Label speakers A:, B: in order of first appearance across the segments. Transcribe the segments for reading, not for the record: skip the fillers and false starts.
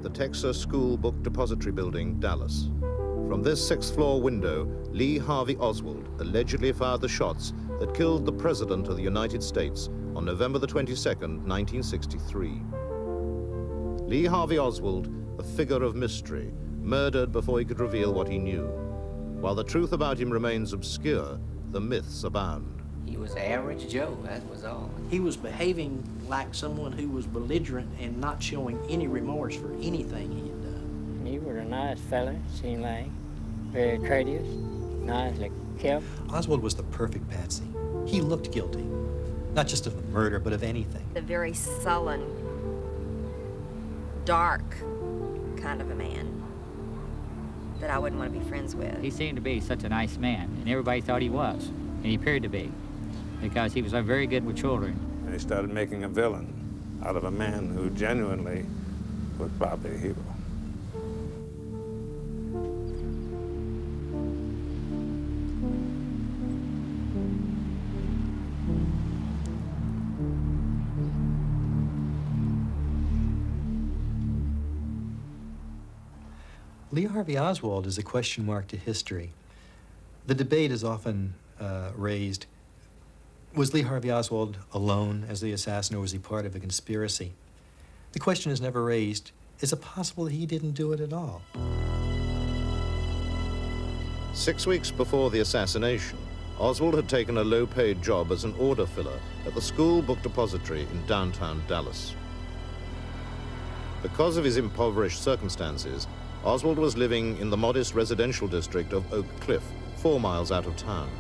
A: the Texas School Book Depository Building, Dallas. From this sixth-floor window, Lee Harvey Oswald allegedly fired the shots that killed the President of the United States on November the 22nd, 1963. Lee Harvey Oswald, a figure of mystery, murdered before he could reveal what he knew. While the truth about him remains obscure, the myths abound.
B: He was average Joe, that was all.
C: He was behaving like someone who was belligerent and not showing any remorse for anything he had done.
D: He was a nice fella, seemed like. Very courteous, nicely kept.
E: Oswald was the perfect Patsy. He looked guilty, not just of the murder, but of anything.
F: A very sullen, dark kind of a man that I wouldn't want to be friends with.
G: He seemed to be such a nice man, and everybody thought he was, and he appeared to be, because he was very good with children.
H: And he started making a villain out of a man who genuinely was probably a hero.
E: Lee Harvey Oswald is a question mark to history. The debate is often raised, was Lee Harvey Oswald alone as the assassin, or was he part of a conspiracy? The question is never raised, is it possible that he didn't do it at all?
A: 6 weeks before the assassination, Oswald had taken a low-paid job as an order filler at the School Book Depository in downtown Dallas. Because of his impoverished circumstances, Oswald was living in the modest residential district of Oak Cliff, 4 miles out of town.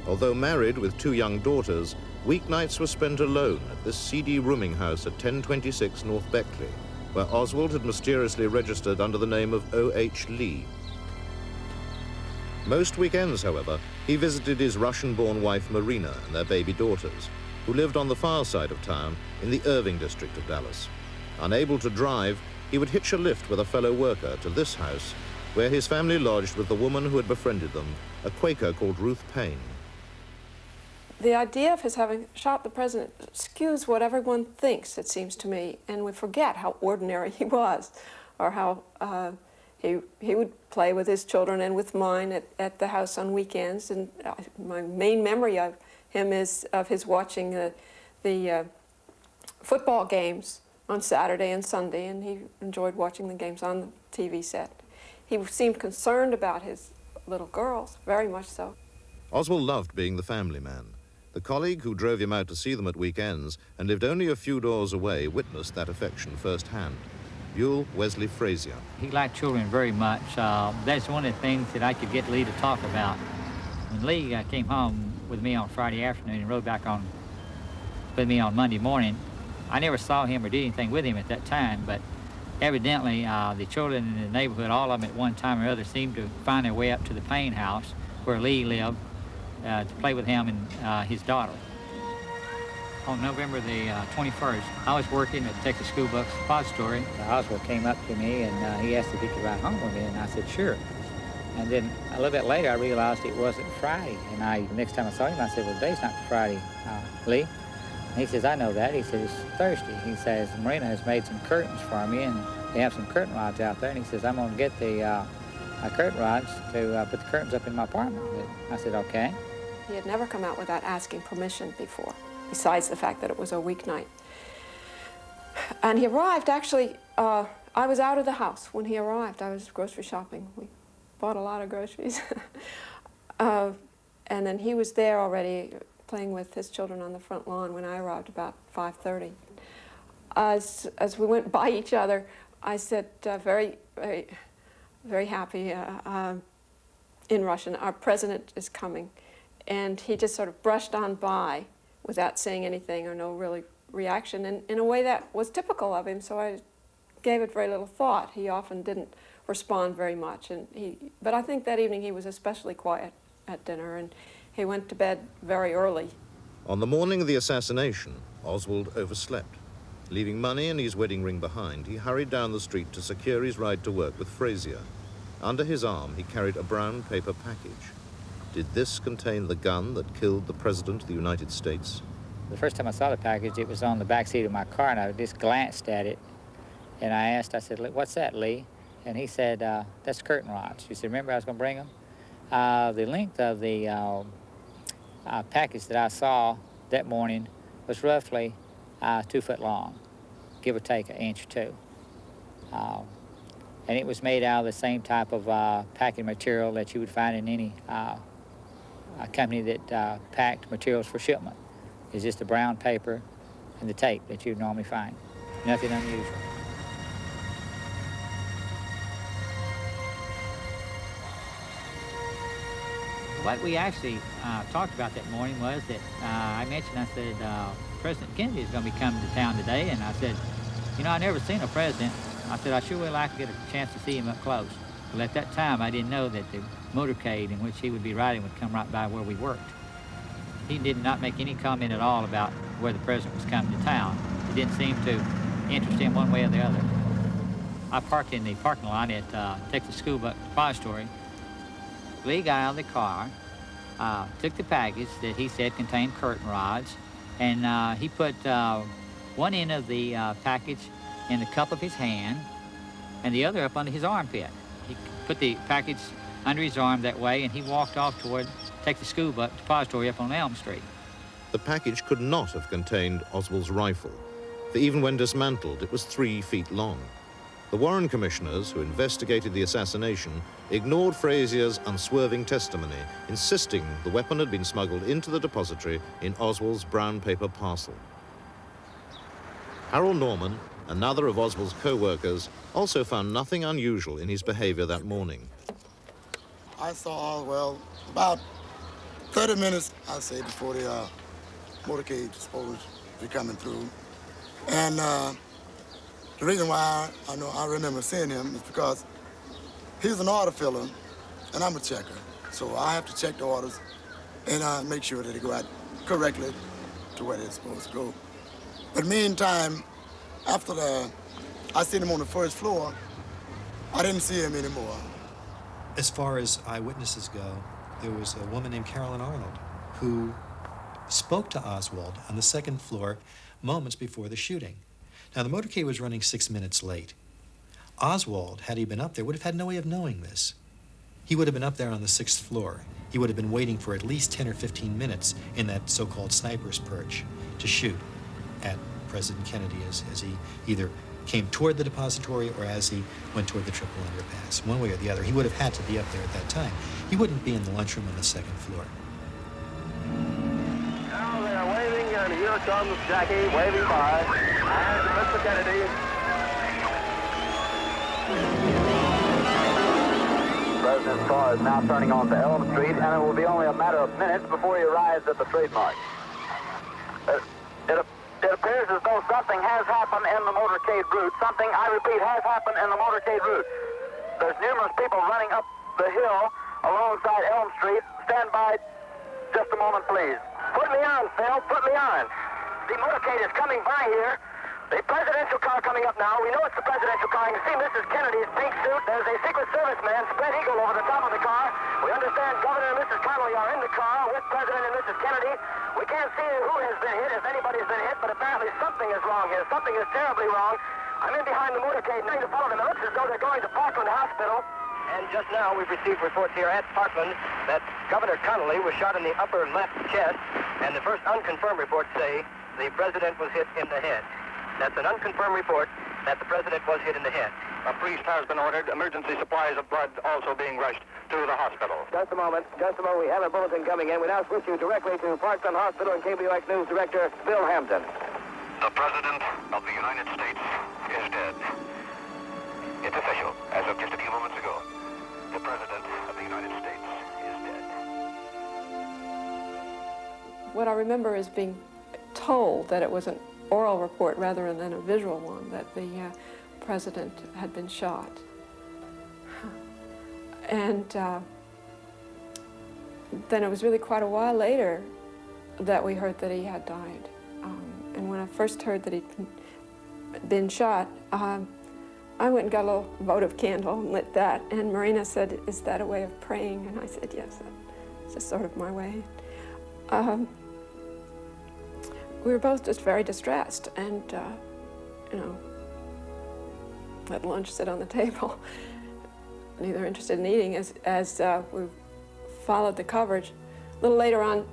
A: Although married with 2 young daughters, weeknights were spent alone at this seedy rooming house at 1026 North Beckley, where Oswald had mysteriously registered under the name of O.H. Lee. Most weekends, however, he visited his Russian-born wife Marina and their baby daughters, who lived on the far side of town in the Irving district of Dallas. Unable to drive, he would hitch a lift with a fellow worker to this house, where his family lodged with the woman who had befriended them, a Quaker called Ruth Payne.
I: The idea of his having shot the president skews what everyone thinks, it seems to me, and we forget how ordinary he was, or how he would play with his children and with mine at the house on weekends. And my main memory of him is of his watching the football games on Saturday and Sunday, and he enjoyed watching the games on the TV set. He seemed concerned about his little girls, very much so.
A: Oswald loved being the family man. The colleague who drove him out to see them at weekends and lived only a few doors away witnessed that affection firsthand. Buell Wesley Frazier.
G: He liked children very much. That's one of the things that I could get Lee to talk about. When Lee came home with me on Friday afternoon and rode back with me on Monday morning, I never saw him or did anything with him at that time, but evidently the children in the neighborhood, all of them at one time or other, seemed to find their way up to the Payne house where Lee lived to play with him and his daughter. On November the 21st, I was working at the Texas School Book Depository. Oswald came up to me and he asked if he could ride home with me, and I said, sure. And then a little bit later, I realized it wasn't Friday. And the next time I saw him, I said, well, today's not Friday, Lee. And he says, I know that. He says, it's Thursday. He says, Marina has made some curtains for me, and they have some curtain rods out there. And he says, I'm going to get the curtain rods to put the curtains up in my apartment with. I said, okay.
I: He had never come out without asking permission before, besides the fact that it was a weeknight. And he arrived, actually, I was out of the house when he arrived. I was grocery shopping. We bought a lot of groceries. And then he was there already, playing with his children on the front lawn when I arrived about 5:30. As we went by each other, I said, very, very, very happy in Russian, our president is coming. And he just sort of brushed on by without saying anything or no really reaction, and in a way that was typical of him, so I gave it very little thought. He often didn't respond very much, but I think that evening he was especially quiet at dinner, and he went to bed very early.
A: On the morning of the assassination, Oswald overslept. Leaving money and his wedding ring behind, he hurried down the street to secure his ride to work with Frazier. Under his arm, he carried a brown paper package. Did this contain the gun that killed the President of the United States?
G: The first time I saw the package, it was on the back seat of my car, and I just glanced at it. And I asked, I said, "What's that, Lee?" And he said, "That's curtain rods." She said, "Remember I was going to bring them?" The length of the package that I saw that morning was roughly 2 foot long, give or take an inch or two. And it was made out of the same type of packing material that you would find in any company that packed materials for shipment. It's just the brown paper and the tape that you'd normally find. Nothing unusual. What we actually talked about that morning was that I mentioned, I said, President Kennedy is going to be coming to town today, and I said, you know, I never seen a president. I said, I sure would like to get a chance to see him up close. But at that time, I didn't know that the motorcade in which he would be riding would come right by where we worked. He did not make any comment at all about where the president was coming to town. It didn't seem to interest him one way or the other. I parked in the parking lot at Texas School Book Depository. Lee got out of the car, took the package that he said contained curtain rods, and he put one end of the package in the cup of his hand and the other up under his armpit. He put the package under his arm that way, and he walked off toward Texas School Book Depository up on Elm Street.
A: The package could not have contained Oswald's rifle, for even when dismantled, it was 3 feet long. The Warren commissioners, who investigated the assassination, ignored Frazier's unswerving testimony, insisting the weapon had been smuggled into the depository in Oswald's brown paper parcel. Harold Norman, another of Oswald's co-workers, also found nothing unusual in his behavior that morning.
J: I saw Oswald about 30 minutes, I'd say, before the motorcade was supposed to be coming through. And the reason why I remember seeing him is because he's an order filler, and I'm a checker. So I have to check the orders and make sure that they go out correctly to where they're supposed to go. But meantime, after I seen him on the first floor, I didn't see him anymore.
E: As far as eyewitnesses go, there was a woman named Carolyn Arnold who spoke to Oswald on the second floor moments before the shooting. Now, the motorcade was running 6 minutes late. Oswald, had he been up there, would have had no way of knowing this. He would have been up there on the 6th floor. He would have been waiting for at least 10 or 15 minutes in that so-called sniper's perch to shoot at President Kennedy as he either came toward the depository or as he went toward the triple underpass. One way or the other, he would have had to be up there at that time. He wouldn't be in the lunchroom on the 2nd floor.
K: Now they're waving, and here comes Jackie waving by. And Mr. Kennedy. The President's car is now turning onto Elm Street, and it will be only a matter of minutes before he arrives at the trademark. It appears as though something has happened in the motorcade route. Something, I repeat, has happened in the motorcade route. There's numerous people running up the hill alongside Elm Street. Stand by just a moment, please. Put me on, Phil. Put me on. The motorcade is coming by here. The presidential car coming up now. We know it's the presidential car. You can see Mrs. Kennedy's pink suit. There's a Secret Service man, spread eagle, over the top of the car. We understand Governor and Mrs. Connolly are in the car with President and Mrs. Kennedy. We can't see who has been hit, if anybody's been hit, but apparently something is wrong here. Something is terribly wrong. I'm in behind the motorcade, trying to follow them. It looks as though they're going to Parkland Hospital. And just now we've received reports here at Parkland that Governor Connolly was shot in the upper left chest, and the first unconfirmed reports say the president was hit in the head. That's an unconfirmed report that the president was hit in the head.
L: A priest has been ordered. Emergency supplies of blood also being rushed to the hospital.
K: Just a moment. We have a bulletin coming in. We now switch you directly to Parkland Hospital and KBOX News Director Bill Hampton.
L: The President of the United States is dead. It's official. As of just a few moments ago, the President of the United States is dead.
I: What I remember is being told that it was an oral report rather than a visual one, that the president had been shot. And then it was really quite a while later that we heard that he had died. And when I first heard that he'd been shot, I went and got a little votive candle and lit that. And Marina said, "Is that a way of praying?" And I said, "Yes, it's just sort of my way." We were both just very distressed, and let lunch sit on the table, neither interested in eating. As we followed the coverage, a little later on,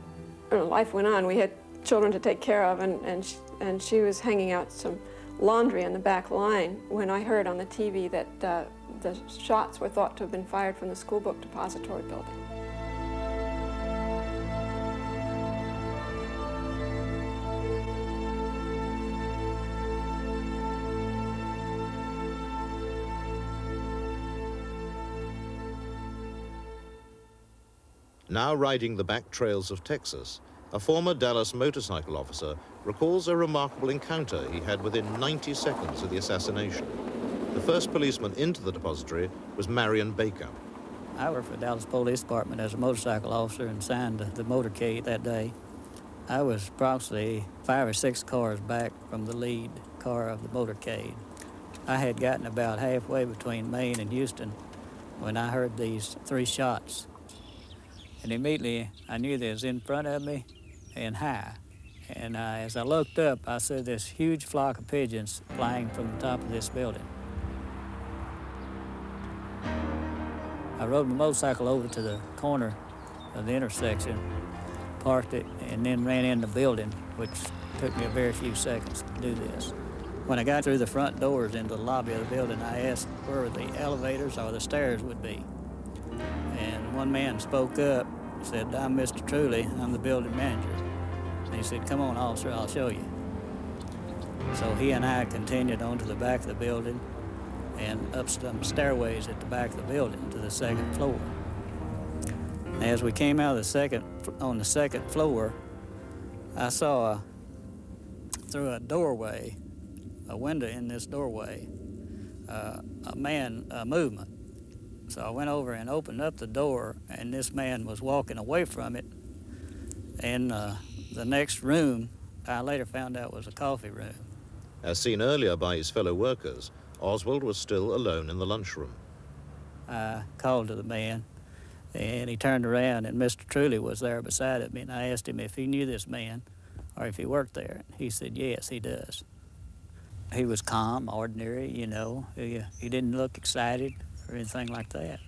I: life went on. We had children to take care of, and she was hanging out some laundry on the back line when I heard on the TV that the shots were thought to have been fired from the school book depository building.
A: Now riding the back trails of Texas, a former Dallas motorcycle officer recalls a remarkable encounter he had within 90 seconds of the assassination. The first policeman into the depository was Marion Baker.
M: I worked for the Dallas Police Department as a motorcycle officer and signed the motorcade that day. I was approximately 5 or 6 cars back from the lead car of the motorcade. I had gotten about halfway between Maine and Houston when I heard these 3 shots. And immediately, I knew they was in front of me and high. And as I looked up, I saw this huge flock of pigeons flying from the top of this building. I rode my motorcycle over to the corner of the intersection, parked it, and then ran in the building, which took me a very few seconds to do this. When I got through the front doors into the lobby of the building, I asked where the elevators or the stairs would be. And one man spoke up, said, "I'm Mr. Truly, I'm the building manager." And he said, "Come on, officer, I'll show you." So he and I continued on to the back of the building and up some stairways at the back of the building to the 2nd floor. As we came out of on the 2nd floor, I saw through a doorway, a window in this doorway, a movement. So I went over and opened up the door, and this man was walking away from it. And the next room, I later found out was a coffee room.
A: As seen earlier by his fellow workers, Oswald was still alone in the lunchroom.
M: I called to the man, and he turned around, and Mr. Truly was there beside me, and I asked him if he knew this man or if he worked there. He said, yes, he does. He was calm, ordinary, you know. He didn't look excited or anything like that.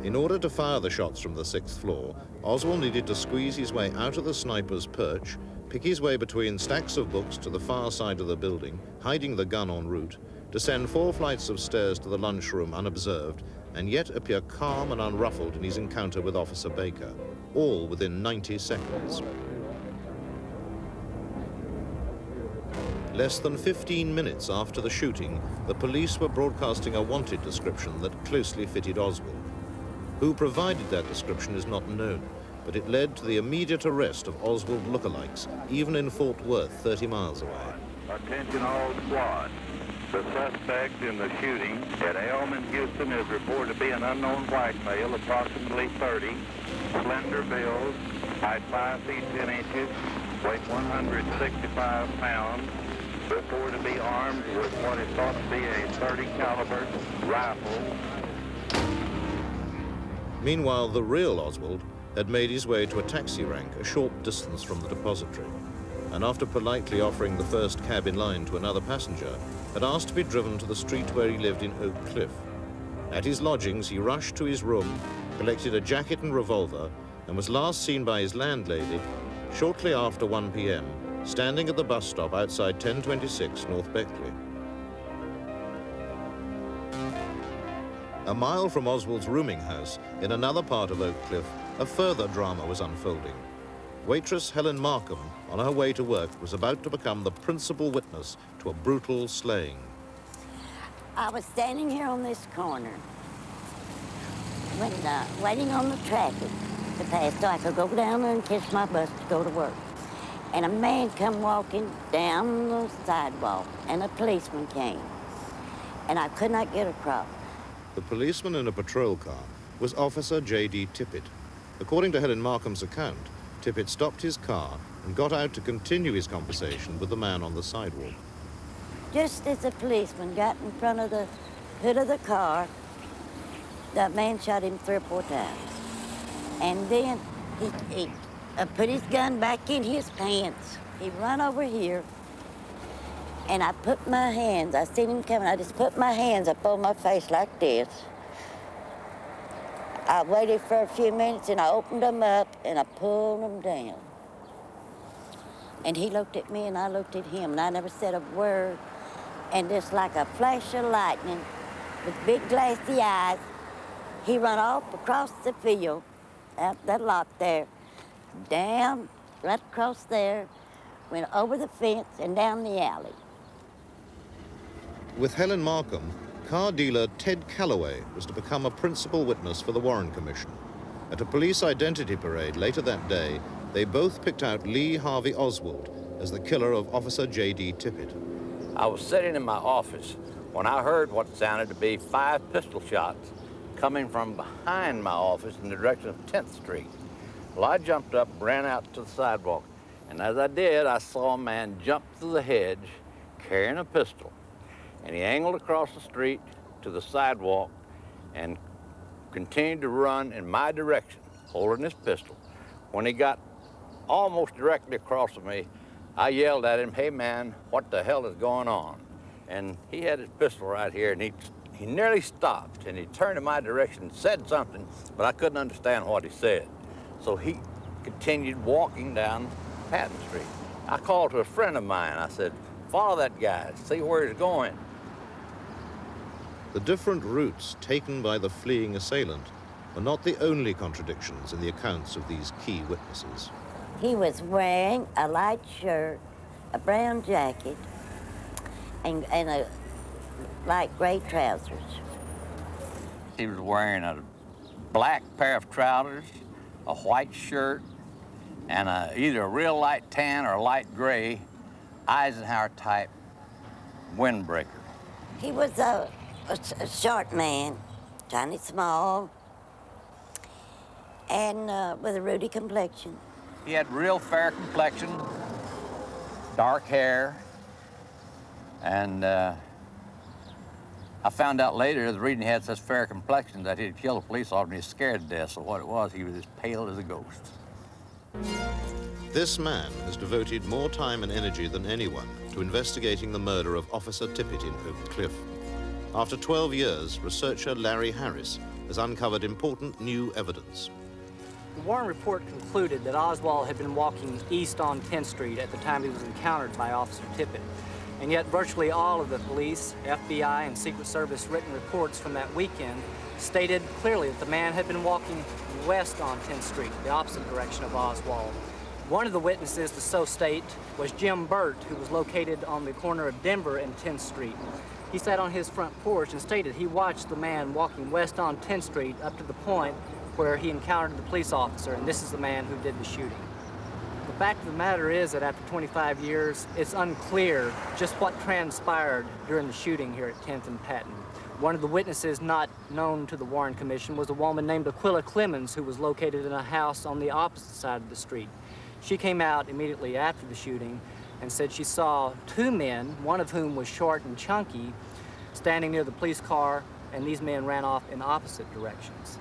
A: In order to fire the shots from the 6th floor, Oswald needed to squeeze his way out of the sniper's perch, pick his way between stacks of books to the far side of the building, hiding the gun en route, descend 4 flights of stairs to the lunchroom unobserved, and yet appear calm and unruffled in his encounter with Officer Baker, all within 90 seconds. Less than 15 minutes after the shooting, the police were broadcasting a wanted description that closely fitted Oswald. Who provided that description is not known, but it led to the immediate arrest of Oswald lookalikes, even in Fort Worth, 30 miles away.
K: Attention all squad. The suspect in the shooting at Elm in Houston is reported to be an unknown white male, approximately 30, slender build, height 5 feet 10 inches, weight 165 pounds, reported to be armed with what is thought to be a .30 caliber rifle.
A: Meanwhile, the real Oswald had made his way to a taxi rank a short distance from the depository, and after politely offering the first cab in line to another passenger, had asked to be driven to the street where he lived in Oak Cliff. At his lodgings, he rushed to his room, collected a jacket and revolver, and was last seen by his landlady shortly after 1 p.m., standing at the bus stop outside 1026 North Beckley. A mile from Oswald's rooming house, in another part of Oak Cliff, a further drama was unfolding. Waitress Helen Markham, on her way to work, was about to become the principal witness to a brutal slaying.
N: I was standing here on this corner when waiting on the traffic to pass so I could go down there and catch my bus to go to work. And a man come walking down the sidewalk, and a policeman came, and I could not get across.
A: The policeman in a patrol car was Officer J.D. Tippett. According to Helen Markham's account, Tippett stopped his car and got out to continue his conversation with the man on the sidewalk.
N: Just as the policeman got in front of the hood of the car, that man shot him 3 or 4 times. And then he put his gun back in his pants. He run over here And I put my hands, I seen him coming, I just put my hands up on my face like this. I waited for a few minutes and I opened them up and I pulled them down. And he looked at me and I looked at him and I never said a word. And just like a flash of lightning with big glassy eyes, he run off across the field, out that lot there, down, right across there, went over the fence and down the alley.
A: With Helen Markham, car dealer Ted Calloway was to become a principal witness for the Warren Commission. At a police identity parade later that day, they both picked out Lee Harvey Oswald as the killer of Officer J.D. Tippit.
O: I was sitting in my office when I heard what sounded to be 5 pistol shots coming from behind my office in the direction of 10th Street. Well, I jumped up, ran out to the sidewalk, and as I did, I saw a man jump through the hedge carrying a pistol. And he angled across the street to the sidewalk and continued to run in my direction, holding his pistol. When he got almost directly across from me, I yelled at him, "Hey man, what the hell is going on?" And he had his pistol right here, and he nearly stopped, and he turned in my direction and said something, but I couldn't understand what he said. So he continued walking down Patton Street. I called to a friend of mine. I said, "Follow that guy, see where he's going."
A: The different routes taken by the fleeing assailant are not the only contradictions in the accounts of these key witnesses.
N: He was wearing a light shirt, a brown jacket, and a light gray trousers.
O: He was wearing a black pair of trousers, a white shirt, and either a real light tan or a light gray Eisenhower-type windbreaker.
N: He was a short man, tiny small, and with a ruddy complexion.
O: He had real fair complexion, dark hair, and I found out later, the reason he had such fair complexion, that he'd killed a police officer and he was scared to death. So what it was, he was as pale as a ghost.
A: This man has devoted more time and energy than anyone to investigating the murder of Officer Tippit in Oak Cliff. After 12 years, researcher Larry Harris has uncovered important new evidence.
P: The Warren report concluded that Oswald had been walking east on 10th Street at the time he was encountered by Officer Tippit. And yet virtually all of the police, FBI, and Secret Service written reports from that weekend stated clearly that the man had been walking west on 10th Street, the opposite direction of Oswald. One of the witnesses to so state was Jim Burt, who was located on the corner of Denver and 10th Street. He sat on his front porch and stated he watched the man walking west on 10th Street up to the point where he encountered the police officer, and this is the man who did the shooting. The fact of the matter is that after 25 years, it's unclear just what transpired during the shooting here at 10th and Patton. One of the witnesses not known to the Warren Commission was a woman named Aquila Clemens, who was located in a house on the opposite side of the street. She came out immediately after the shooting and said she saw 2 men, one of whom was short and chunky, standing near the police car, and these men ran off in opposite directions.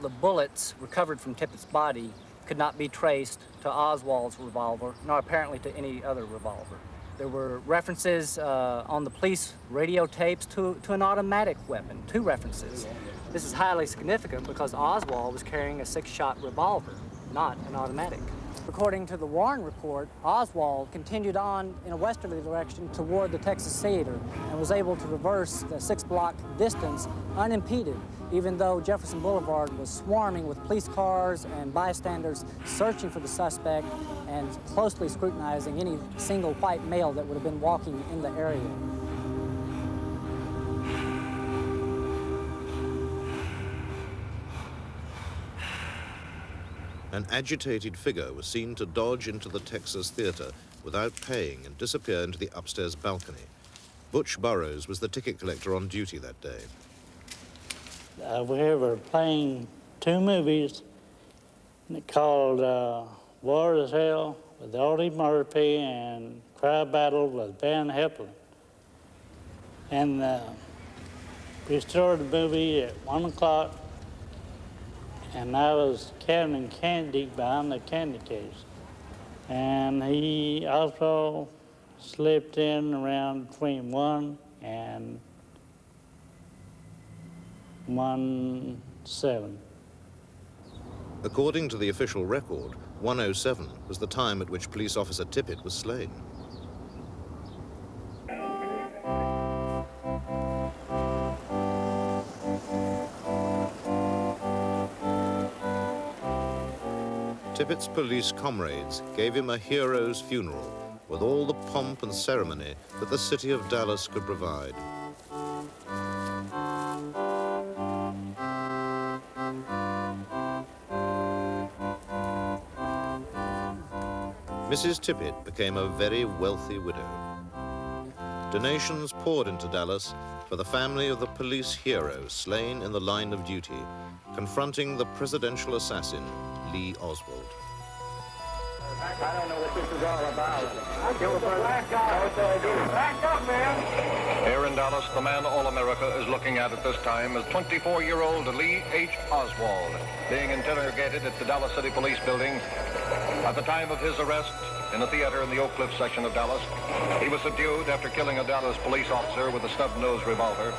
P: The bullets recovered from Tippit's body could not be traced to Oswald's revolver, nor apparently to any other revolver. There were references on the police radio tapes to an automatic weapon, 2 references. This is highly significant because Oswald was carrying a 6-shot revolver, not an automatic. According to the Warren report, Oswald continued on in a westerly direction toward the Texas Theater and was able to reverse the 6-block distance unimpeded, even though Jefferson Boulevard was swarming with police cars and bystanders searching for the suspect and closely scrutinizing any single white male that would have been walking in the area.
A: An agitated figure was seen to dodge into the Texas Theater without paying and disappear into the upstairs balcony. Butch Burroughs was the ticket collector on duty that day.
Q: We were playing 2 movies called War as Hell with Audie Murphy and Cry Battle with Van Heflin. And we started the movie at 1 o'clock, and I was counting candy behind the candy case. And Oswald slept in around between 1 and 1:07.
A: According to the official record, 1:07 was the time at which police officer Tippit was slain. Tippit's police comrades gave him a hero's funeral with all the pomp and ceremony that the city of Dallas could provide. Mrs. Tippit became a very wealthy widow. Donations poured into Dallas for the family of the police hero slain in the line of duty, confronting the presidential assassin, Lee Oswald.
K: I don't know what this is all about. Back up, man!
L: Here in Dallas, the man all America is looking at this time is 24-year-old Lee H. Oswald, being interrogated at the Dallas City Police Building. At the time of his arrest in a theater in the Oak Cliff section of Dallas, he was subdued after killing a Dallas police officer with a snub-nosed revolver,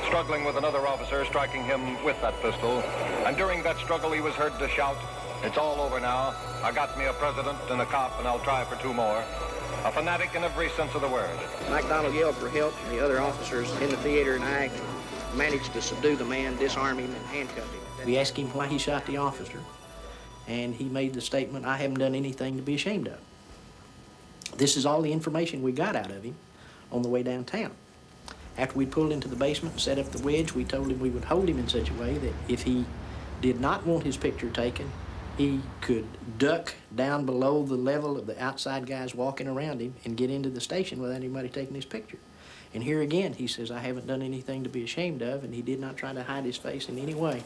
L: struggling with another officer, striking him with that pistol. And during that struggle, he was heard to shout, "It's all over now. I got me a president and a cop, and I'll try for 2 more." A fanatic in every sense of the word.
C: McDonald yelled for help, and the other officers in the theater and I managed to subdue the man, disarm him, and handcuff him. We asked him why he shot the officer, and he made the statement, "I haven't done anything to be ashamed of." This is all the information we got out of him on the way downtown. After we pulled into the basement and set up the wedge, we told him we would hold him in such a way that if he did not want his picture taken, he could duck down below the level of the outside guys walking around him and get into the station without anybody taking his picture. And here again, he says, "I haven't done anything to be ashamed of," and he did not try to hide his face in any way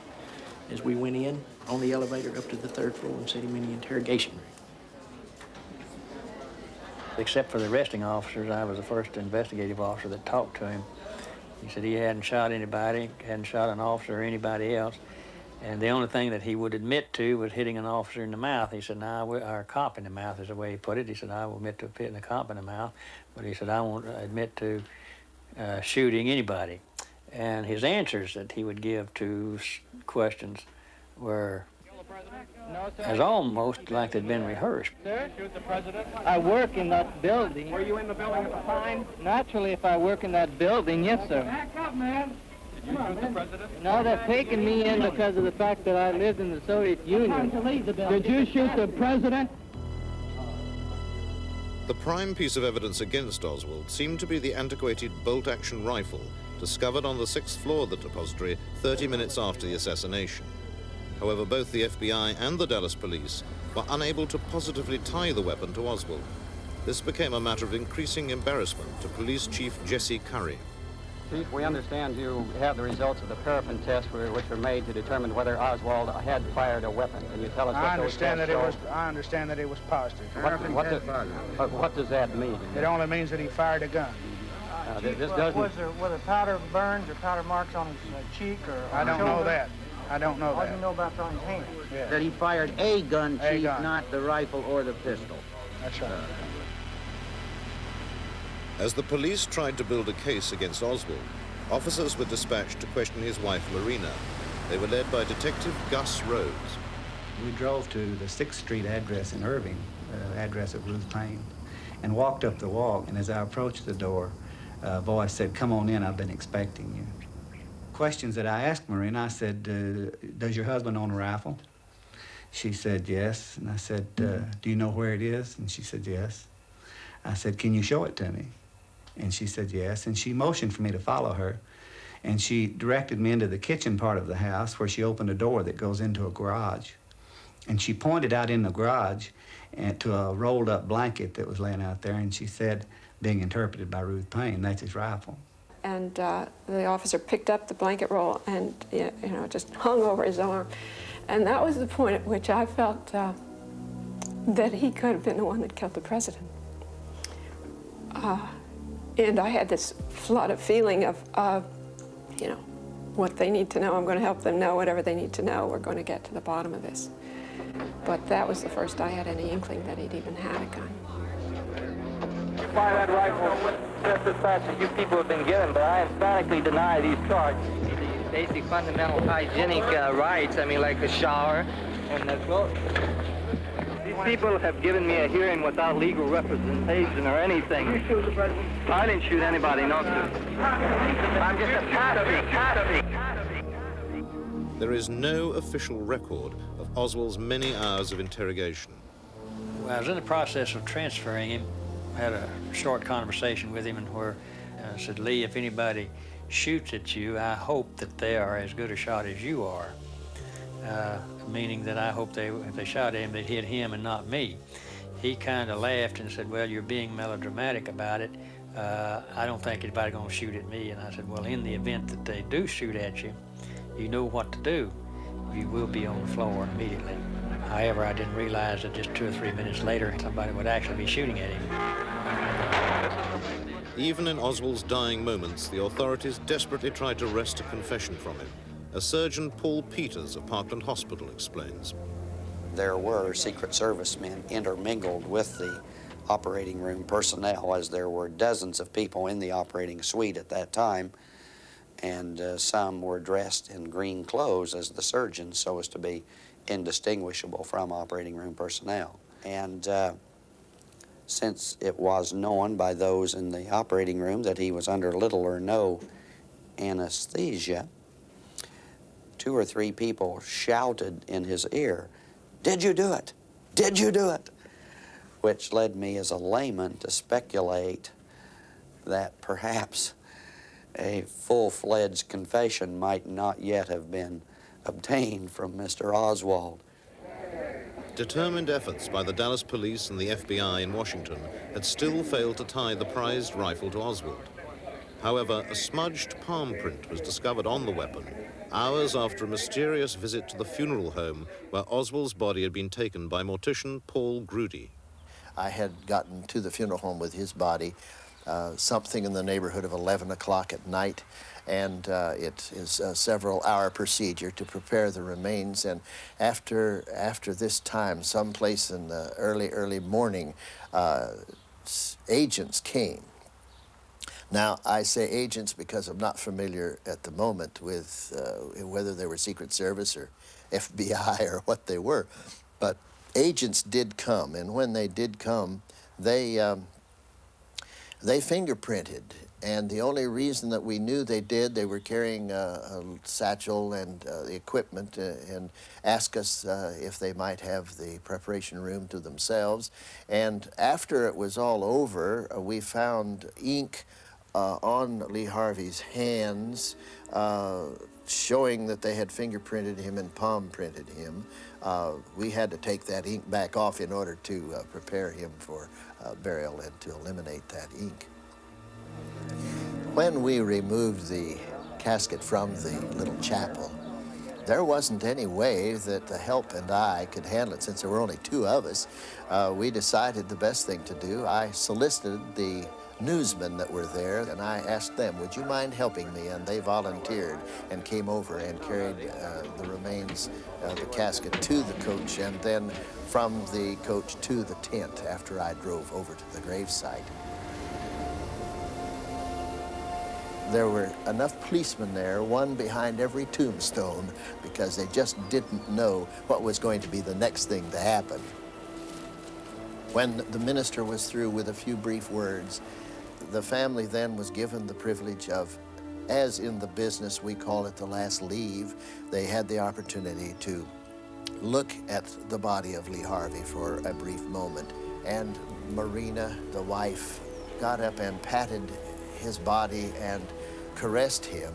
C: as we went in on the elevator up to the 3rd floor and set him in the interrogation room.
M: Except for the arresting officers, I was the first investigative officer that talked to him. He said he hadn't shot anybody, hadn't shot an officer or anybody else. And the only thing that he would admit to was hitting an officer in the mouth. He said, "No, or a cop in the mouth," is the way he put it. He said, "I will admit to hitting a cop in the mouth," but he said, "I won't admit to shooting anybody." And his answers that he would give to questions were as almost like they'd been rehearsed.
R: Sir, shoot the president. I work in that building.
K: Were you in the building at the time?
R: Naturally, if I work in that building, yes, sir.
K: Back up, man!
R: Did you shoot the president? No, they're taking me in because of the fact that I lived in the Soviet Union. Did you shoot the president?
A: The prime piece of evidence against Oswald seemed to be the antiquated bolt-action rifle discovered on the 6th floor of the depository 30 minutes after the assassination. However, both the FBI and the Dallas police were unable to positively tie the weapon to Oswald. This became a matter of increasing embarrassment to Police Chief Jesse Curry.
S: Chief, we understand you have the results of the paraffin tests which were made to determine whether Oswald had fired a weapon. Can you tell us what
R: I
S: those
R: understand
S: tests
R: that I understand that it was positive.
S: What does that mean?
R: It only means that he fired a gun.
S: This doesn't...
R: Was there powder burns or powder marks on his cheek or? I don't know that. I don't know that. All you know about on his hand.
S: Yeah.
T: That he fired a gun,
R: A
T: Chief,
R: gun.
T: not the rifle or the pistol.
R: That's right.
A: As the police tried to build a case against Oswald, officers were dispatched to question his wife, Marina. They were led by Detective Gus Rhodes.
U: We drove to the 6th Street address in Irving, address of Ruth Payne, and walked up the walk. And as I approached the door, a voice said, "Come on in, I've been expecting you." Questions that I asked Marina, I said, "Does your husband own a rifle?" She said, "Yes." And I said, "Do you know where it is?" And she said, "Yes." I said, "Can you show it to me?" And she said, "Yes." And she motioned for me to follow her. And she directed me into the kitchen part of the house where she opened a door that goes into a garage. And she pointed out in the garage to a rolled up blanket that was laying out there. And she said, being interpreted by Ruth Payne, "That's his rifle."
I: And the officer picked up the blanket roll and, just hung over his arm. And that was the point at which I felt that he could have been the one that killed the president. And I had this flood of feeling of, what they need to know. I'm going to help them know whatever they need to know. We're going to get to the bottom of this. But that was the first I had any inkling that he'd even had a gun.
R: fire that rifle just as fast as you people have been given, but I emphatically deny these charges. These basic fundamental hygienic rights, I mean, like a shower and the clothes. These people have given me a hearing without legal representation or anything. You shoot the president? I didn't shoot anybody, no, sir. I'm just a Patsy.
A: There is no official record of Oswald's many hours of interrogation.
B: I was in the process of transferring him. I had a short conversation with him and where I said, Lee, if anybody shoots at you, I hope that they are as good a shot as you are. Meaning that I hope if they shot at him, they'd hit him and not me. He kind of laughed and said, well, you're being melodramatic about it. I don't think anybody's gonna shoot at me. And I said, well, in the event that they do shoot at you, you know what to do. You will be on the floor immediately. However, I didn't realize that just 2 or 3 minutes later, somebody would actually be shooting at him.
A: Even in Oswald's dying moments, the authorities desperately tried to wrest a confession from him. As Surgeon Paul Peters of Parkland Hospital explains.
V: There were Secret Service men intermingled with the operating room personnel, as there were dozens of people in the operating suite at that time, and some were dressed in green clothes as the surgeons so as to be indistinguishable from operating room personnel. And since it was known by those in the operating room that he was under little or no anesthesia, 2 or 3 people shouted in his ear, "Did you do it? Did you do it?" Which led me as a layman to speculate that perhaps a full-fledged confession might not yet have been obtained from Mr. Oswald.
A: Determined efforts by the Dallas police and the FBI in Washington had still failed to tie the prized rifle to Oswald. However, a smudged palm print was discovered on the weapon hours after a mysterious visit to the funeral home where Oswald's body had been taken by mortician Paul Grudy.
W: I had gotten to the funeral home with his body something in the neighborhood of 11 o'clock at night, and it is a several-hour procedure to prepare the remains. And after this time, someplace in the early morning, agents came. Now, I say agents because I'm not familiar at the moment with whether they were Secret Service or FBI or what they were, but agents did come, and when they did come, they fingerprinted, and the only reason that we knew they did, they were carrying a satchel and the equipment and asked us if they might have the preparation room to themselves. And after it was all over, we found ink on Lee Harvey's hands showing that they had fingerprinted him and palm printed him. We had to take that ink back off in order to prepare him for burial and to eliminate that ink. When we removed the casket from the little chapel, there wasn't any way that the help and I could handle it. Since there were only 2 of us, we decided the best thing to do. I solicited the newsmen that were there, and I asked them, would you mind helping me? And they volunteered and came over and carried the remains, the casket, to the coach, and then from the coach to the tent after I drove over to the gravesite. There were enough policemen there, one behind every tombstone, because they just didn't know what was going to be the next thing to happen. When the minister was through with a few brief words, the family then was given the privilege of, as in the business we call it the last leave, they had the opportunity to look at the body of Lee Harvey for a brief moment. And Marina, the wife, got up and patted his body and caressed him.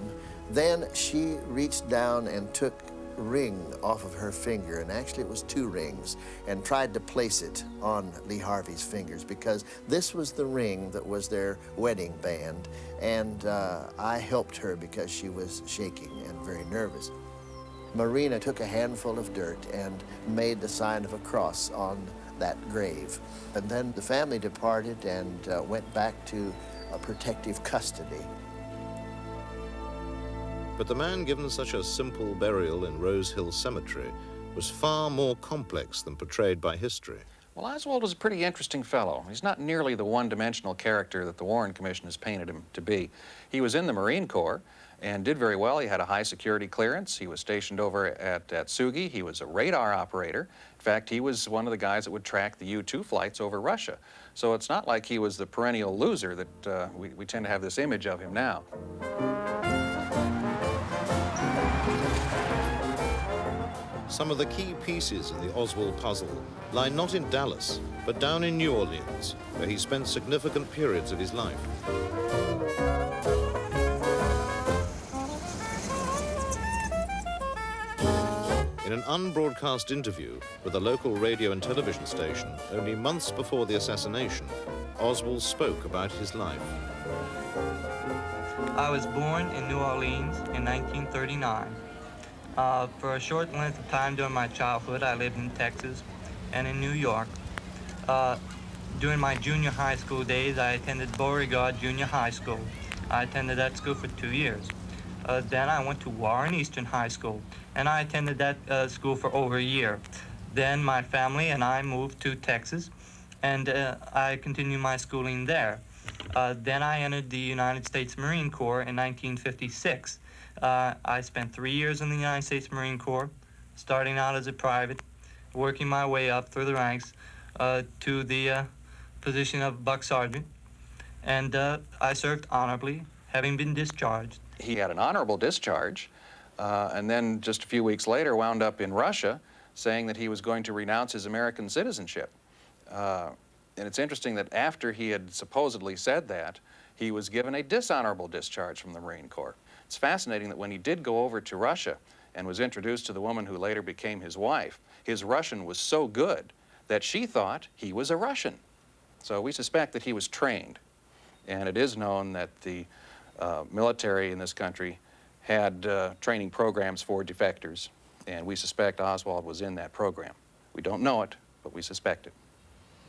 W: Then she reached down and took a ring off of her finger, and actually it was 2 rings, and tried to place it on Lee Harvey's fingers, because this was the ring that was their wedding band, and I helped her because she was shaking and very nervous. Marina took a handful of dirt and made the sign of a cross on that grave. And then the family departed and went back to protective custody.
A: But the man given such a simple burial in Rose Hill Cemetery was far more complex than portrayed by history.
D: Well, Oswald was a pretty interesting fellow. He's not nearly the one-dimensional character that the Warren Commission has painted him to be. He was in the Marine Corps and did very well. He had a high security clearance. He was stationed over at Sugi. He was a radar operator. In fact, he was one of the guys that would track the U-2 flights over Russia. So it's not like he was the perennial loser that we tend to have this image of him now.
A: Some of the key pieces in the Oswald puzzle lie not in Dallas, but down in New Orleans, where he spent significant periods of his life. In an unbroadcast interview with a local radio and television station only months before the assassination, Oswald spoke about his life.
R: I was born in New Orleans in 1939. For a short length of time during my childhood, I lived in Texas and in New York. During my junior high school days, I attended Beauregard Junior High School. I attended that school for 2 years. Then I went to Warren Eastern High School, and I attended that school for over a year. Then my family and I moved to Texas, and I continued my schooling there. Then I entered the United States Marine Corps in 1956. I spent 3 years in the United States Marine Corps, starting out as a private, working my way up through the ranks to the position of buck sergeant, and I served honorably, having been discharged.
D: He had an honorable discharge, and then just a few weeks later wound up in Russia saying that he was going to renounce his American citizenship. And it's interesting that after he had supposedly said that, he was given a dishonorable discharge from the Marine Corps. It's fascinating that when he did go over to Russia and was introduced to the woman who later became his wife, his Russian was so good that she thought he was a Russian. So we suspect that he was trained. And it is known that the military in this country had training programs for defectors, and we suspect Oswald was in that program. We don't know it, but we suspect it.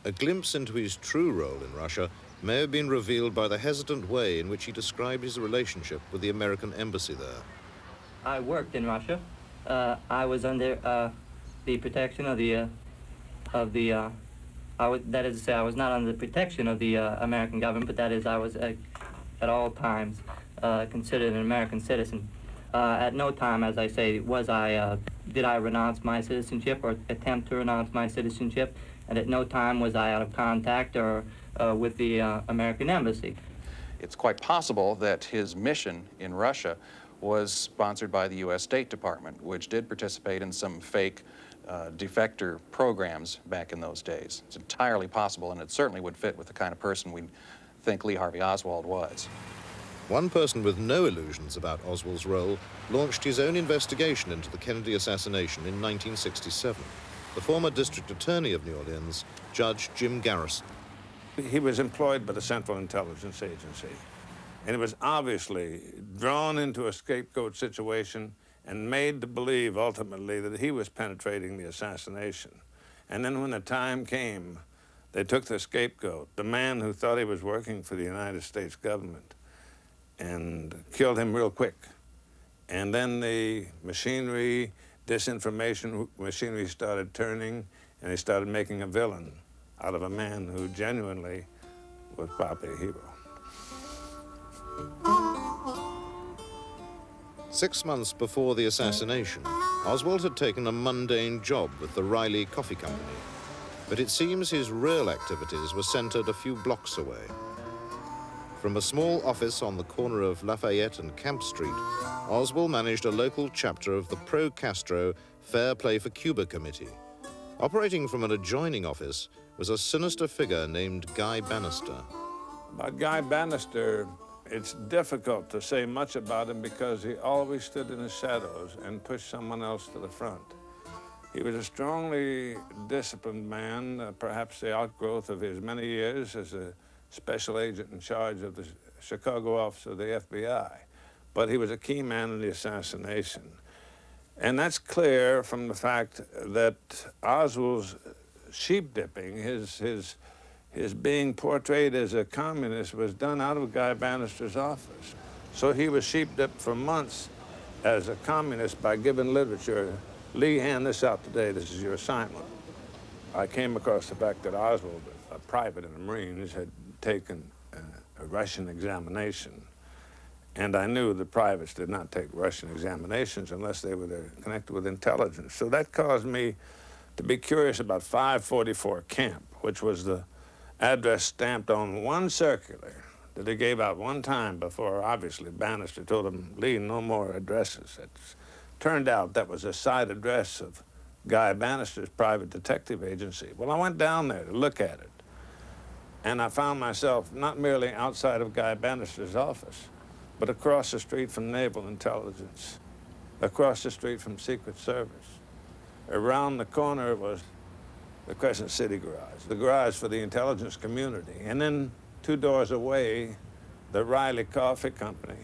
A: A glimpse into his true role in Russia may have been revealed by the hesitant way in which he described his relationship with the American embassy there.
R: I worked in Russia. I was under the protection of that is to say, I was not under the protection of the American government, but that is, I was at all times considered an American citizen. At no time, as I say, did I renounce my citizenship or attempt to renounce my citizenship, and at no time was I out of contact or with the American embassy.
D: It's quite possible that his mission in Russia was sponsored by the U.S. State Department, which did participate in some fake defector programs back in those days. It's entirely possible, and it certainly would fit with the kind of person we think Lee Harvey Oswald was.
A: One person with no illusions about Oswald's role launched his own investigation into the Kennedy assassination in 1967. The former district attorney of New Orleans, Judge Jim Garrison.
F: He was employed by the Central Intelligence Agency, and he was obviously drawn into a scapegoat situation and made to believe ultimately that he was penetrating the assassination. And then when the time came, they took the scapegoat, the man who thought he was working for the United States government, and killed him real quick. And then the machinery, disinformation machinery started turning, and they started making a villain out of a man who genuinely was probably a hero.
A: 6 months before the assassination, Oswald had taken a mundane job with the Riley Coffee Company, but it seems his real activities were centered a few blocks away. From a small office on the corner of Lafayette and Camp Street, Oswald managed a local chapter of the pro-Castro Fair Play for Cuba Committee. Operating from an adjoining office was a sinister figure named Guy Bannister.
F: About Guy Bannister, it's difficult to say much about him because he always stood in the shadows and pushed someone else to the front. He was a strongly disciplined man, perhaps the outgrowth of his many years as a special agent in charge of the Chicago office of the FBI. But he was a key man in the assassination. And that's clear from the fact that Oswald's sheep dipping, his being portrayed as a communist, was done out of Guy Bannister's office. So he was sheep dipped for months as a communist by given literature. Lee, hand this out today, this is your assignment. I came across the fact that Oswald, a private in the Marines, had taken a Russian examination. And I knew the privates did not take Russian examinations unless they were connected with intelligence. So that caused me to be curious about 544 Camp, which was the address stamped on one circular that they gave out one time before, obviously, Bannister told him, Lee, no more addresses. It turned out that was a side address of Guy Bannister's private detective agency. Well, I went down there to look at it, and I found myself not merely outside of Guy Bannister's office, but across the street from Naval Intelligence, across the street from Secret Service. Around the corner was the Crescent City garage, the garage for the intelligence community. And then 2 doors away, the Riley Coffee Company.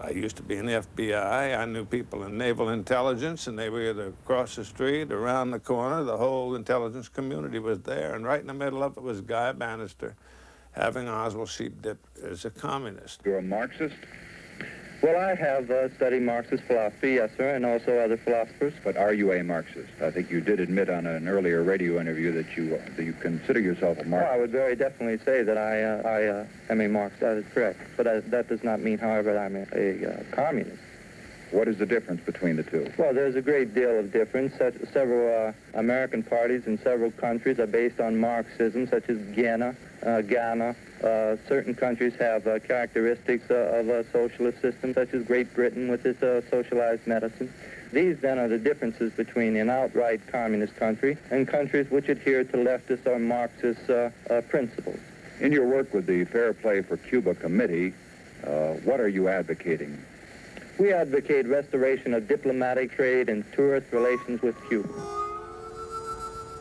F: I used to be in the FBI. I knew people in Naval Intelligence, and they were either across the street, around the corner. The whole intelligence community was there, and right in the middle of it was Guy Bannister, having Oswald sheep dipped as a communist.
G: You're a Marxist? Well, I have studied Marxist philosophy, yes, sir, and also other philosophers.
H: But are you a Marxist? I think you did admit on an earlier radio interview that you consider yourself a Marxist.
G: Well, I would very definitely say that I am a Marxist. That is correct. But that does not mean, however, that I'm a communist.
H: What is the difference between the two?
G: Well, there's a great deal of difference. Several American parties in several countries are based on Marxism, such as Ghana. Certain countries have characteristics of a socialist system, such as Great Britain with its socialized medicine. These, then, are the differences between an outright communist country and countries which adhere to leftist or Marxist principles.
H: In your work with the Fair Play for Cuba Committee, what are you advocating?
G: We advocate restoration of diplomatic, trade, and tourist relations with Cuba.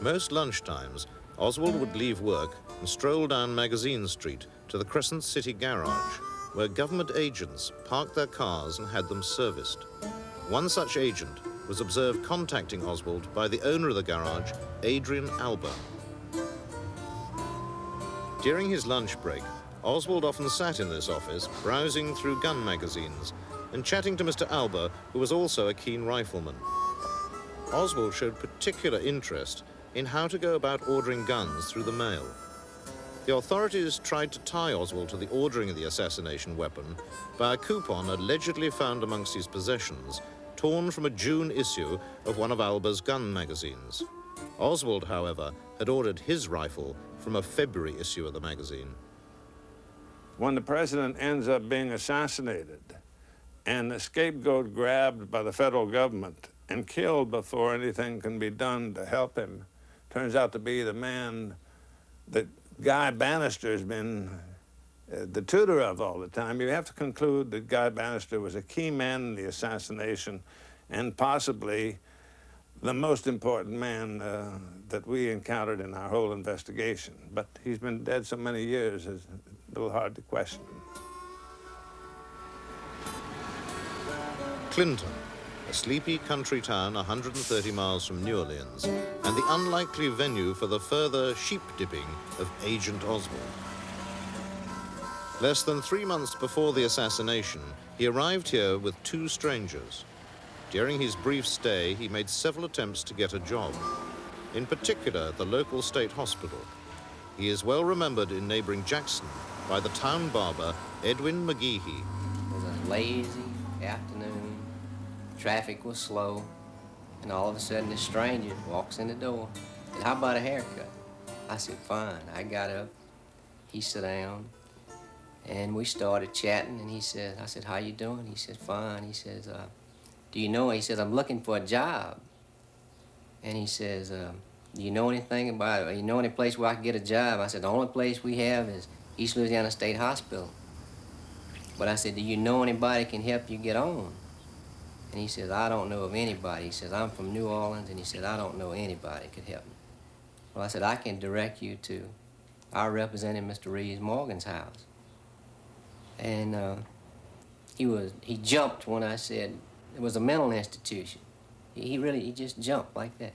A: Most lunchtimes, Oswald would leave work and stroll down Magazine Street to the Crescent City garage, where government agents parked their cars and had them serviced. One such agent was observed contacting Oswald by the owner of the garage, Adrian Alba. During his lunch break, Oswald often sat in this office, browsing through gun magazines and chatting to Mr. Alba, who was also a keen rifleman. Oswald showed particular interest in how to go about ordering guns through the mail. The authorities tried to tie Oswald to the ordering of the assassination weapon by a coupon allegedly found amongst his possessions, torn from a June issue of one of Alba's gun magazines. Oswald, however, had ordered his rifle from a February issue of the magazine.
F: When the president ends up being assassinated and the scapegoat grabbed by the federal government and killed before anything can be done to help him, turns out to be the man that Guy Bannister has been the tutor of all the time, you have to conclude that Guy Bannister was a key man in the assassination and possibly the most important man that we encountered in our whole investigation. But he's been dead so many years, it's a little hard to question.
A: Clinton, a sleepy country town 130 miles from New Orleans, and the unlikely venue for the further sheep dipping of Agent Oswald. Less than 3 months before the assassination, he arrived here with 2 strangers. During his brief stay, he made several attempts to get a job, in particular at the local state hospital. He is well remembered in neighboring Jackson by the town barber, Edwin McGeehee.
J: It was a lazy afternoon. Traffic was slow, and all of a sudden this stranger walks in the door. Said, "How about a haircut?" I said, "Fine." I got up, he sat down, and we started chatting, and he said, I said, "How you doing?" He said, "Fine." He says, "Do you know," he says, "I'm looking for a job." And he says, "Do you know anything about it? You know any place where I can get a job?" I said, "The only place we have is East Louisiana State Hospital." But I said, "Do you know anybody that can help you get on?" And he says, "I don't know of anybody." He says, "I'm from New Orleans," and he said, "I don't know anybody that could help me." Well, I said, "I can direct you to our representative, Mr. Reeves Morgan's house." And he jumped when I said it was a mental institution. He just jumped like that.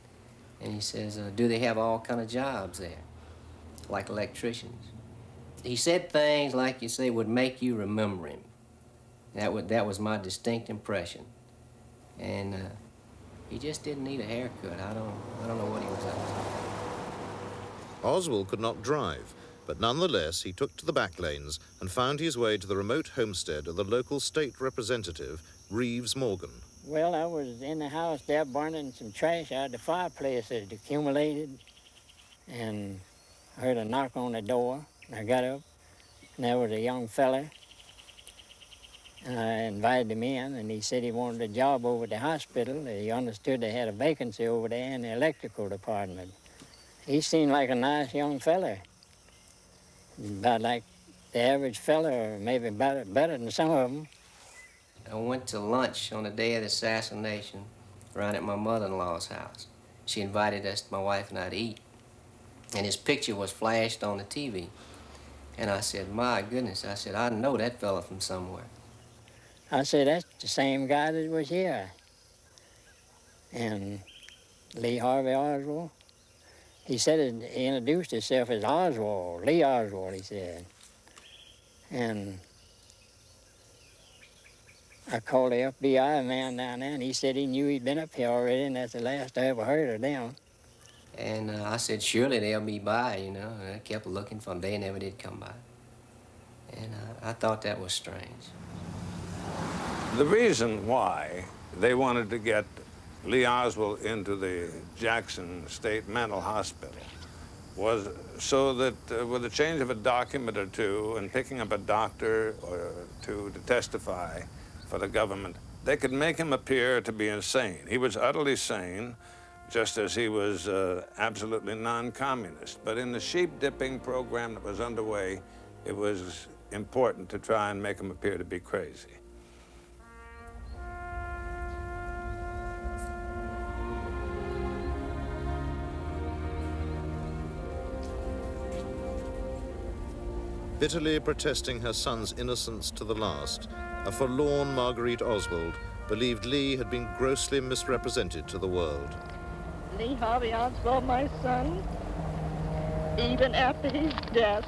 J: And he says, "Do they have all kind of jobs there, like electricians?" He said things like you say would make you remember him. That was my distinct impression. And he just didn't need a haircut. I don't know what he was up to.
A: Oswald could not drive, but nonetheless he took to the back lanes and found his way to the remote homestead of the local state representative, Reeves Morgan.
E: Well, I was in the house there burning some trash out of the fireplace that had accumulated, and I heard a knock on the door. I got up, and there was a young fella, and I invited him in, and he said he wanted a job over at the hospital. He understood they had a vacancy over there in the electrical department. He seemed like a nice young fella, about like the average fella, or maybe better than some of them.
J: I went to lunch on the day of the assassination around at my mother-in-law's house. She invited us, my wife and I, to eat. And his picture was flashed on the TV. And I said, my goodness, I said, I know that fella from somewhere.
E: I said, that's the same guy that was here. And Lee Harvey Oswald, he said, he introduced himself as Oswald, Lee Oswald, he said. And I called the FBI man down there, and he said he knew he'd been up here already, and that's the last I ever heard of them.
J: And I said, surely they'll be by, you know. And I kept looking for them. They never did come by. And I thought that was strange.
F: The reason why they wanted to get Lee Oswald into the Jackson State Mental Hospital was so that with a change of a document or two and picking up a doctor or two to testify for the government, they could make him appear to be insane. He was utterly sane, just as he was absolutely non-communist. But in the sheep-dipping program that was underway, it was important to try and make him appear to be crazy.
A: Bitterly protesting her son's innocence to the last, a forlorn Marguerite Oswald believed Lee had been grossly misrepresented to the world.
N: Lee Harvey Oswald, my son, even after his death,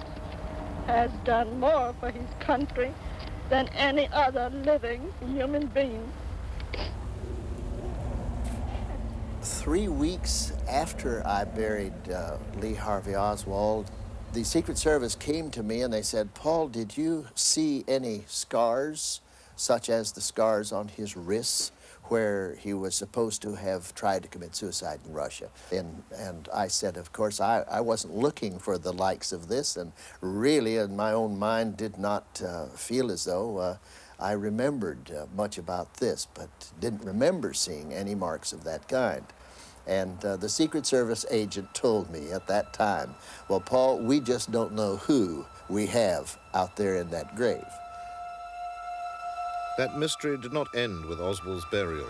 N: has done more for his country than any other living human being.
W: 3 weeks after I buried Lee Harvey Oswald, the Secret Service came to me and they said, Paul, did you see any scars, such as the scars on his wrists, where he was supposed to have tried to commit suicide in Russia? And I said, of course, I wasn't looking for the likes of this, and really in my own mind did not feel as though I remembered much about this, but didn't remember seeing any marks of that kind. And the Secret Service agent told me at that time, well, Paul, we just don't know who we have out there in that grave.
A: That mystery did not end with Oswald's burial.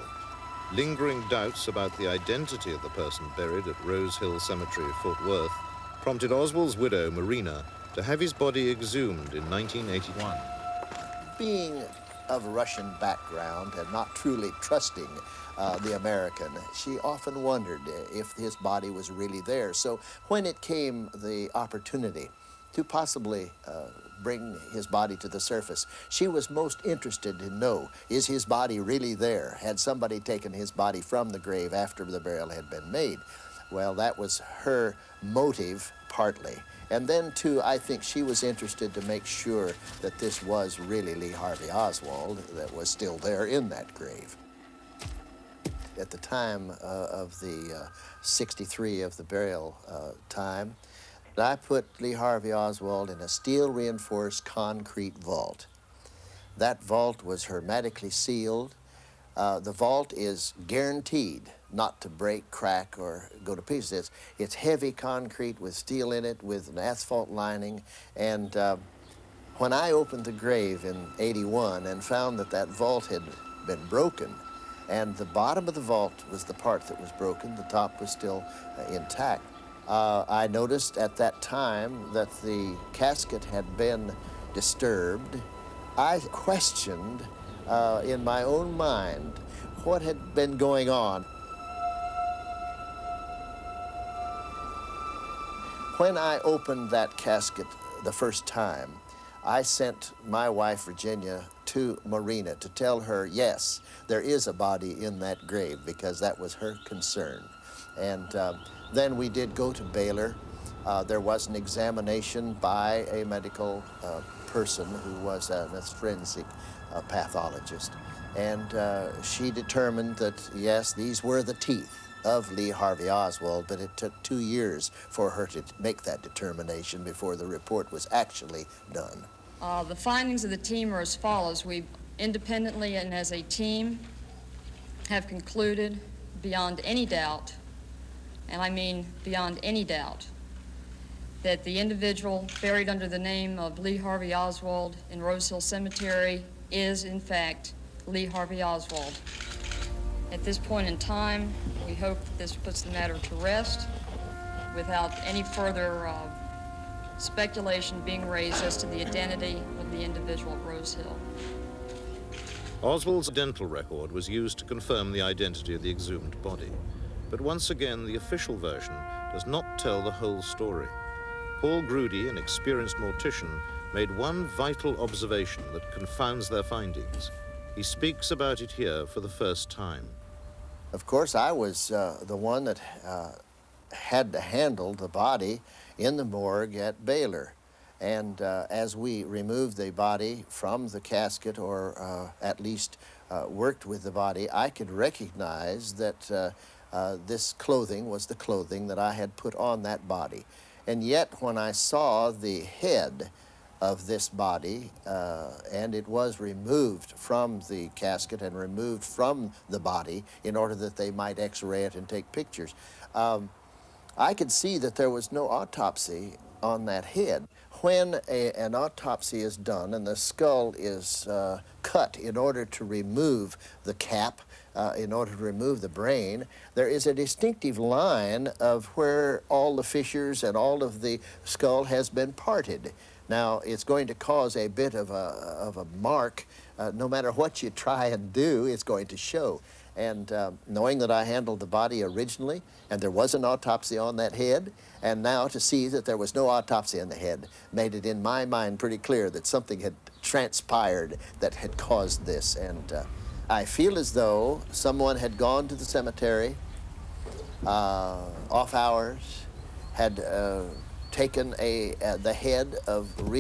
A: Lingering doubts about the identity of the person buried at Rose Hill Cemetery, Fort Worth, prompted Oswald's widow, Marina, to have his body exhumed in 1981.
W: Being of Russian background and not truly trusting the American, she often wondered if his body was really there. So when it came the opportunity to possibly bring his body to the surface, she was most interested to know, is his body really there? Had somebody taken his body from the grave after the burial had been made? Well, that was her motive, partly. And then, too, I think she was interested to make sure that this was really Lee Harvey Oswald that was still there in that grave. At the time of the 63 of the burial time, I put Lee Harvey Oswald in a steel-reinforced concrete vault. That vault was hermetically sealed. The vault is guaranteed not to break, crack, or go to pieces. It's heavy concrete with steel in it, with an asphalt lining. And when I opened the grave in '81 and found that that vault had been broken, and the bottom of the vault was the part that was broken, the top was still intact, I noticed at that time that the casket had been disturbed. I questioned in my own mind what had been going on. When I opened that casket the first time, I sent my wife, Virginia, to Marina to tell her, yes, there is a body in that grave, because that was her concern. And then we did go to Baylor, There was an examination by a medical person who was a forensic pathologist. And she determined that, yes, these were the teeth of Lee Harvey Oswald, but it took 2 years for her to make that determination before the report was actually done.
O: The findings of the team are as follows. We independently and as a team have concluded beyond any doubt, and I mean beyond any doubt, that the individual buried under the name of Lee Harvey Oswald in Rose Hill Cemetery is, in fact, Lee Harvey Oswald. At this point in time, we hope that this puts the matter to rest without any further speculation being raised as to the identity of the individual at Rose Hill.
A: Oswald's dental record was used to confirm the identity of the exhumed body. But once again, the official version does not tell the whole story. Paul Grudy, an experienced mortician, made one vital observation that confounds their findings. He speaks about it here for the first time.
W: Of course, I was the one that had to handle the body in the morgue at Baylor. And as we removed the body from the casket, or at least worked with the body, I could recognize that this clothing was the clothing that I had put on that body. And yet, when I saw the head of this body, and it was removed from the casket and removed from the body in order that they might x-ray it and take pictures, I could see that there was no autopsy on that head. When an autopsy is done and the skull is cut in order to remove the cap, in order to remove the brain, there is a distinctive line of where all the fissures and all of the skull has been parted. Now, it's going to cause a bit of a mark. No matter what you try and do, it's going to show. And knowing that I handled the body originally, and there was an autopsy on that head, and now to see that there was no autopsy on the head, made it in my mind pretty clear that something had transpired that had caused this. And I feel as though someone had gone to the cemetery, off hours, had taken the head of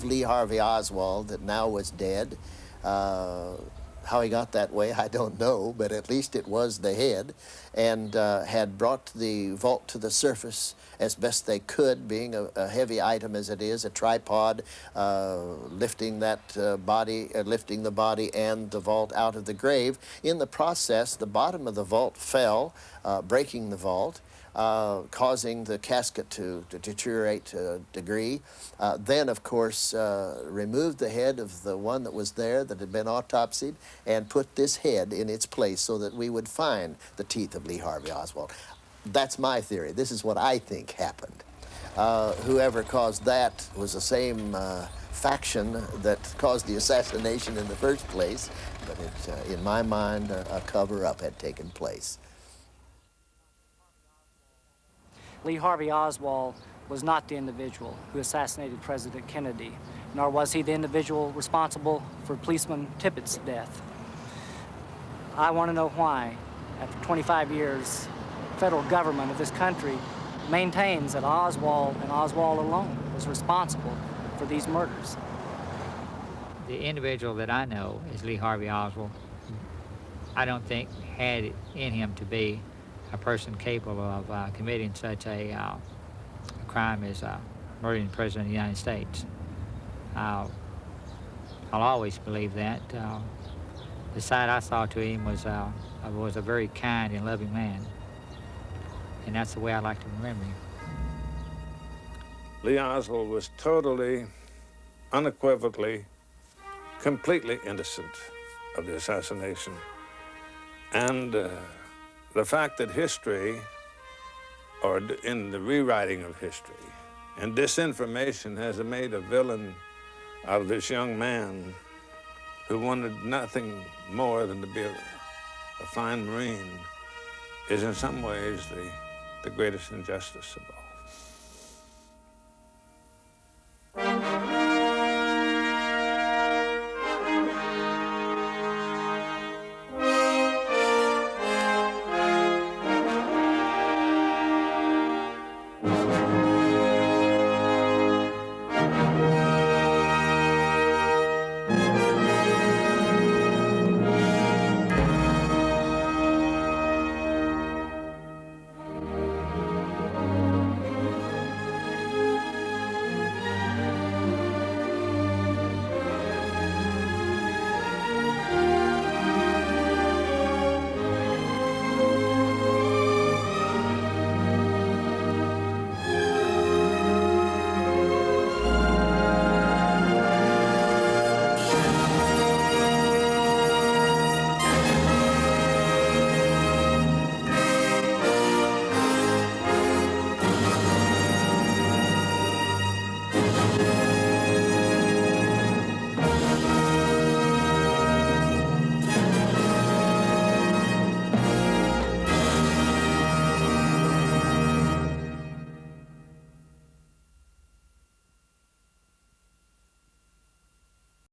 W: Lee Harvey Oswald that now was dead. How he got that way, I don't know, but at least it was the head, and had brought the vault to the surface as best they could, being a heavy item as it is, a tripod, lifting that body, lifting the body and the vault out of the grave. In the process, the bottom of the vault fell, breaking the vault, causing the casket to deteriorate to a degree. Then, of course, removed the head of the one that was there that had been autopsied and put this head in its place so that we would find the teeth of Lee Harvey Oswald. That's my theory. This is what I think happened. Whoever caused that was the same faction that caused the assassination in the first place, but it, in my mind, a cover-up had taken place.
M: Lee Harvey Oswald was not the individual who assassinated President Kennedy, nor was he the individual responsible for policeman Tippett's death. I want to know why, after 25 years, the federal government of this country maintains that Oswald and Oswald alone was responsible for these murders.
P: The individual that I know is Lee Harvey Oswald. I don't think had it in him to be a person capable of committing such a crime as murdering the President of the United States. I'll always believe that. The side I saw to him was a very kind and loving man, and that's the way I like to remember him.
F: Lee Oswald was totally, unequivocally, completely innocent of the assassination. And the fact that history, or in the rewriting of history, and disinformation has made a villain out of this young man who wanted nothing more than to be a fine Marine, is in some ways the greatest injustice of all.